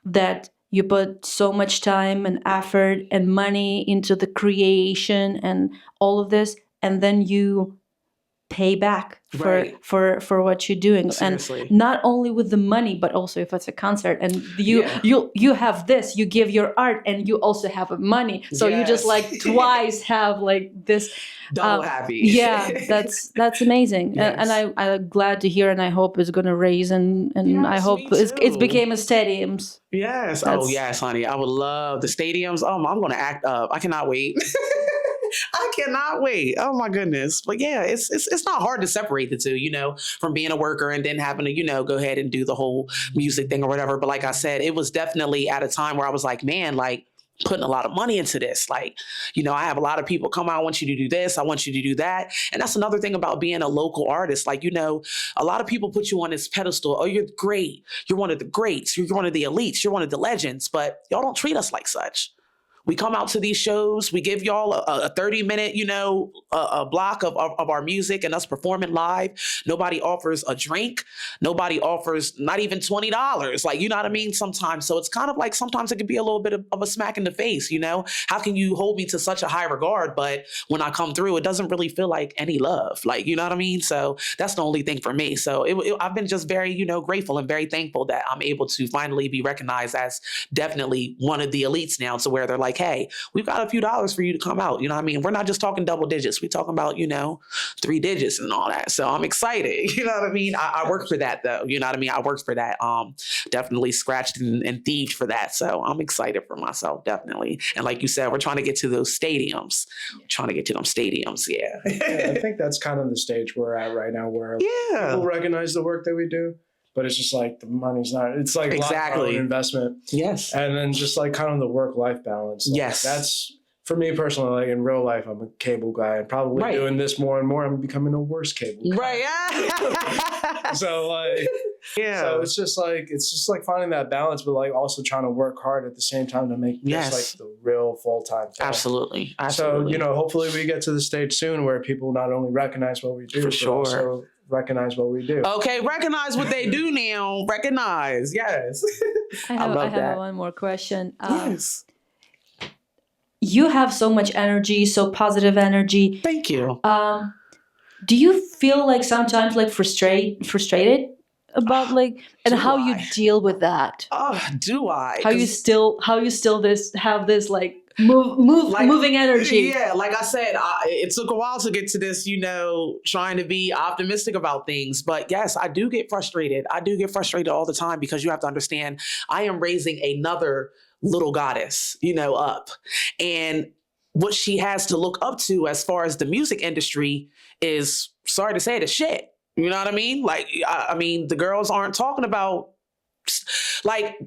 that you put so much time and effort and money into the creation and all of this, and then you pay back for what you're doing. Seriously. And not only with the money, but also if it's a concert and you have this, you give your art and you also have money. So you just like twice have like this double happy. Yeah, that's amazing. Yes. And I'm glad to hear, and I hope it's gonna raise and I hope it's became a stadiums. Yes. Yes, honey. I would love the stadiums. I'm gonna act up. I cannot wait. I cannot wait. Oh my goodness. But yeah, it's not hard to separate the two, you know, from being a worker and then having to, you know, go ahead and do the whole music thing or whatever. But like I said, it was definitely at a time where I was like, man, like putting a lot of money into this. Like, you know, I have a lot of people come out, I want you to do this, I want you to do that. And that's another thing about being a local artist. Like, you know, a lot of people put you on this pedestal. Oh, you're great. You're one of the greats. You're one of the elites. You're one of the legends. But y'all don't treat us like such. We come out to these shows, we give y'all a 30-minute, you know, a block of our music and us performing live. Nobody offers a drink. Nobody offers not even $20. Like, you know what I mean? Sometimes. So it's kind of like sometimes it can be a little bit of a smack in the face, you know? How can you hold me to such a high regard, but when I come through, it doesn't really feel like any love. Like, you know what I mean? So that's the only thing for me. So I've been just very, you know, grateful and very thankful that I'm able to finally be recognized as definitely one of the elites now, to where they're like, hey, we've got a few dollars for you to come out. You know what I mean? We're not just talking double digits. We're talking about, you know, 3 digits and all that. So I'm excited. You know what I mean? I worked for that though. You know what I mean? I worked for that. Definitely scratched and thieved for that. So I'm excited for myself, definitely. And like you said, we're trying to get to those stadiums. Yeah. Yeah, I think that's kind of the stage we're at right now, where people recognize the work that we do. But it's just like the money's not, it's like exactly an investment. Yes. And then just like kind of the work-life balance. Like yes. That's, for me personally, like in real life, I'm a cable guy, and probably doing this more and more, I'm becoming a worse cable guy. Right. So like, so it's just like finding that balance, but like also trying to work hard at the same time to make this like the real full-time thing. Absolutely. So, you know, hopefully we get to the stage soon where people not only recognize what we do, but also recognize what we do. Okay, recognize what they do now. Recognize, yes. I have one more question. Yes. You have so much energy, so positive energy. Thank you. Do you feel like sometimes like frustrated about like, and how you deal with that? Do I? How you still have this like moving energy? Yeah, like I said, it took a while to get to this, you know, trying to be optimistic about things. But yes, I do get frustrated. I do get frustrated all the time, because you have to understand, I am raising another little goddess, you know, up. And what she has to look up to as far as the music industry is, sorry to say it, is shit. You know what I mean? Like, I mean, the girls aren't talking about like,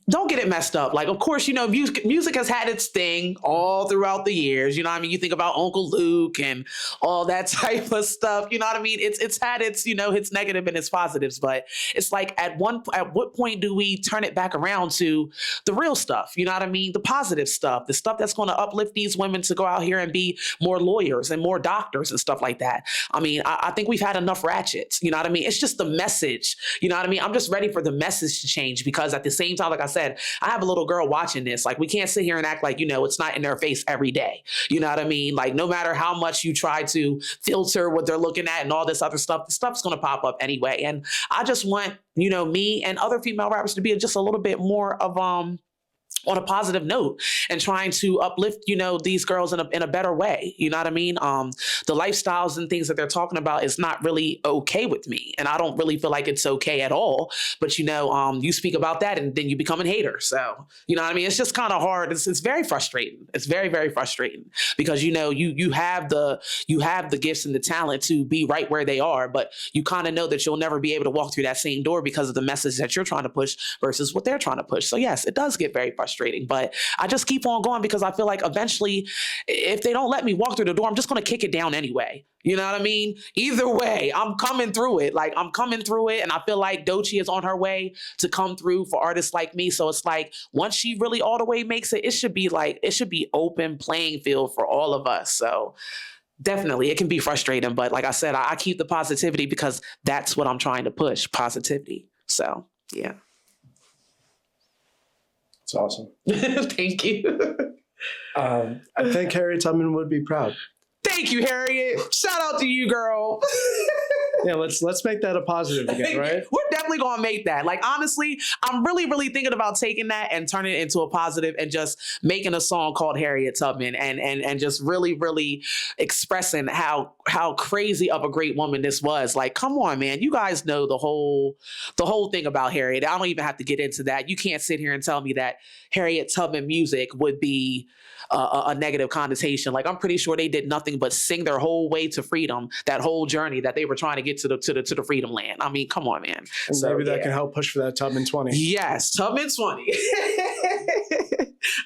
don't get it messed up. Like, of course, you know, music has had its thing all throughout the years. You know what I mean? You think about Uncle Luke and all that type of stuff. You know what I mean? It's had its, you know, its negative and its positives, but it's like at what point do we turn it back around to the real stuff? You know what I mean? The positive stuff, the stuff that's going to uplift these women to go out here and be more lawyers and more doctors and stuff like that. I mean, I think we've had enough ratchets. You know what I mean? It's just the message. You know what I mean? I'm just ready for the message to change, because at the same time, like I said, I have a little girl watching this. Like, we can't sit here and act like, you know, it's not in their face every day. You know what I mean? Like, no matter how much you try to filter what they're looking at and all this other stuff, the stuff's going to pop up anyway. And I just want, you know, me and other female rappers to be just a little bit more of, on a positive note, and trying to uplift, you know, these girls in a better way. You know what I mean? The lifestyles and things that they're talking about is not really okay with me. And I don't really feel like it's okay at all. But, you know, you speak about that and then you become a hater. So, you know what I mean? It's just kind of hard. It's very frustrating. It's very, very frustrating, because, you know, you have the gifts and the talent to be right where they are, but you kind of know that you'll never be able to walk through that same door because of the message that you're trying to push versus what they're trying to push. So yes, it does get very frustrating, but I just keep on going, because I feel like eventually, if they don't let me walk through the door, I'm just going to kick it down anyway. You know what I mean? Either way, I'm coming through it. Like, I'm coming through it. And I feel like Doechii is on her way to come through for artists like me. So it's like, once she really all the way makes it, it should be open playing field for all of us. So definitely, it can be frustrating. But like I said, I keep the positivity, because that's what I'm trying to push, positivity. So, yeah. It's awesome. Thank you. I think Harriet Tubman would be proud. Thank you, Harriet. Shout out to you, girl. Yeah, let's make that a positive again, right? We're definitely gonna make that. Like, honestly, I'm really, really thinking about taking that and turning it into a positive and just making a song called Harriet Tubman and just really, really expressing how crazy of a great woman this was. Like, come on, man. You guys know the whole thing about Harriet. I don't even have to get into that. You can't sit here and tell me that Harriet Tubman music would be a negative connotation. Like, I'm pretty sure they did nothing but sing their whole way to freedom, that whole journey that they were trying to get to the freedom land. I mean, come on, man. And so maybe that can help push for that Tubman 20. Yes, Tubman 20.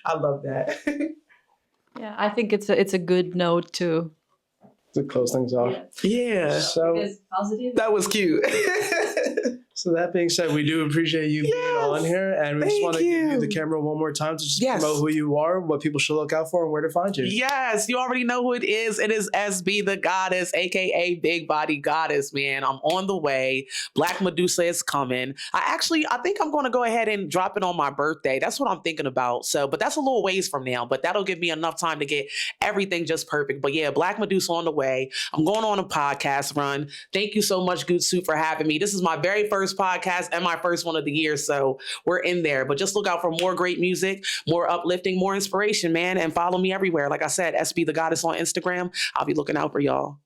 I love that. Yeah, I think it's a good note to close things off. Yeah. So it's positive. That was cute. So that being said, we do appreciate you being on here, and we just want to give you the camera one more time to just promote who you are, what people should look out for, and where to find you. Yes, you already know who it is. It is SB the Goddess, aka Big Body Goddess, man. I'm on the way. Black Medusa is coming. I think I'm going to go ahead and drop it on my birthday. That's what I'm thinking about. So, but that's a little ways from now, but that'll give me enough time to get everything just perfect. But yeah, Black Medusa on the way. I'm going on a podcast run. Thank you so much, Gutsu, for having me. This is my very first podcast and my first one of the year, so we're in there. But just look out for more great music, more uplifting, more inspiration, man, and follow me everywhere. Like I said, SB the Goddess on Instagram. I'll be looking out for y'all.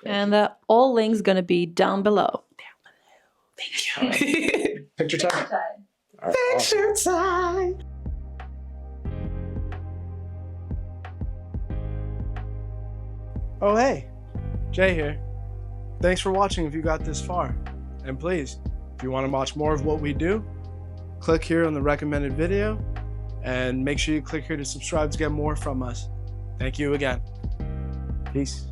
And all links gonna be down below. Thank you. Picture time. Right, picture time. Oh, hey, Jay here. Thanks for watching if you got this far. And please, if you want to watch more of what we do, click here on the recommended video and make sure you click here to subscribe to get more from us. Thank you again. Peace.